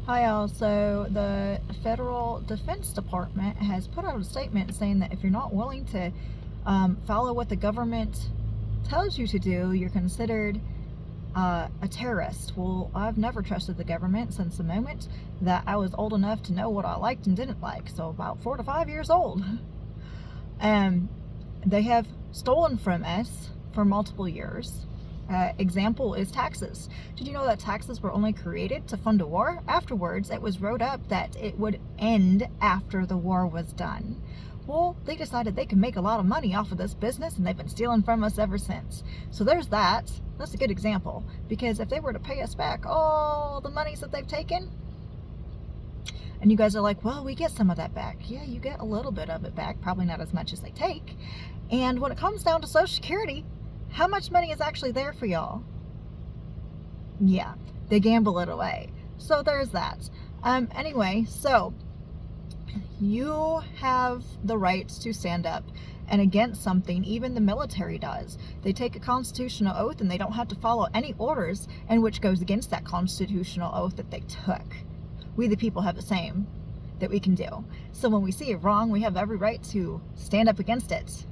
Hi, all. So the Federal Defense Department has put out a statement saying that if you're not willing to follow what the government tells you to do, you're considered a terrorist. Well, I've never trusted the government since the moment that I was old enough to know what I liked and didn't like. So about 4 to 5 years old. Um, they have stolen from us for multiple years. Example is taxes. Did you know that taxes were only created to fund a war? Afterwards, it was wrote up that it would end after the war was done. Well, they decided they could make a lot of money off of this business, and they've been stealing from us ever since. So there's that. That's a good example, because if they were to pay us back all the monies that they've taken, and you guys are like, well, we get some of that back. Yeah, you get a little bit of it back, probably not as much as they take. And when it comes down to Social Security, how much money is actually there for y'all? Yeah, they gamble it away. So there's that. Anyway, so you have the right to stand up and against something. Even the military does. They take a constitutional oath and they don't have to follow any orders in which goes against that constitutional oath that they took. We the people have the same that we can do. So when we see it wrong, we have every right to stand up against it.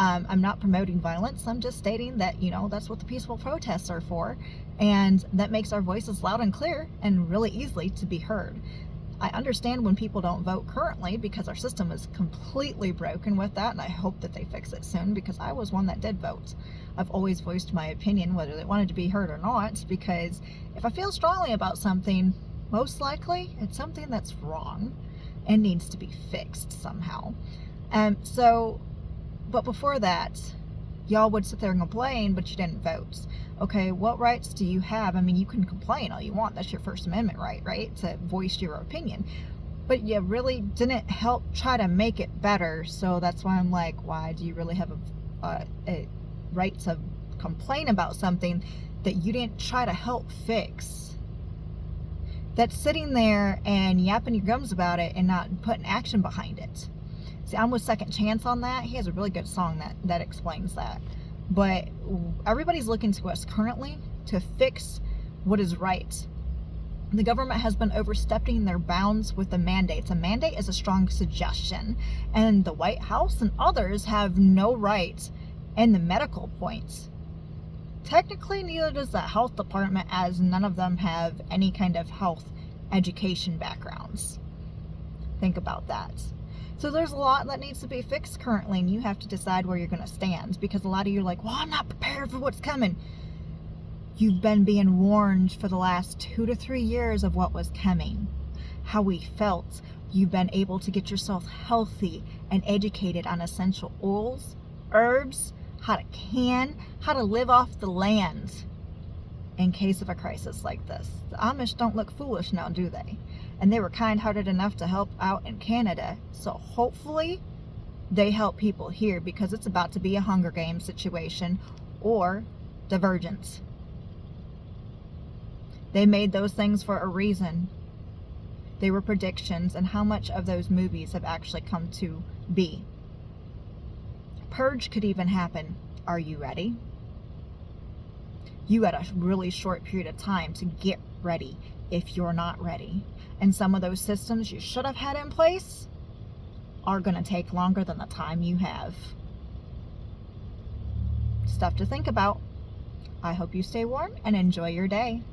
I'm not promoting violence. I'm just stating that, that's what the peaceful protests are for. And that makes our voices loud and clear and really easily to be heard. I understand when people don't vote currently because our system is completely broken with that, and I hope that they fix it soon, because I was one that did vote. I've always voiced my opinion, whether they wanted to be heard or not, because if I feel strongly about something, most likely it's something that's wrong and needs to be fixed somehow. But before that, y'all would sit there and complain, but you didn't vote. Okay, what rights do you have? I mean, you can complain all you want. That's your First Amendment right? To voice your opinion. But you really didn't help try to make it better. So that's why I'm like, why do you really have a right to complain about something that you didn't try to help fix? That's sitting there and yapping your gums about it and not putting action behind it. See, I'm with Second Chance on that. He has a really good song that explains that. But everybody's looking to us currently to fix what is right. The government has been overstepping their bounds with the mandates. A mandate is a strong suggestion, and the White House and others have no right in the medical points. Technically, neither does the health department, as none of them have any kind of health education backgrounds. Think about that. So there's a lot that needs to be fixed currently, and you have to decide where you're going to stand, because a lot of you are like, well, I'm not prepared for what's coming. You've been being warned for the last 2 to 3 years of what was coming, how we felt. You've been able to get yourself healthy and educated on essential oils, herbs, how to can, how to live off the land in case of a crisis like this. The Amish don't look foolish now, do they? And they were kind-hearted enough to help out in Canada. So hopefully they help people here, because it's about to be a Hunger Games situation or Divergence. They made those things for a reason. They were predictions, and how much of those movies have actually come to be? Purge could even happen. Are you ready? You had a really short period of time to get ready if you're not ready. And some of those systems you should have had in place are going to take longer than the time you have. Stuff to think about. I hope you stay warm and enjoy your day.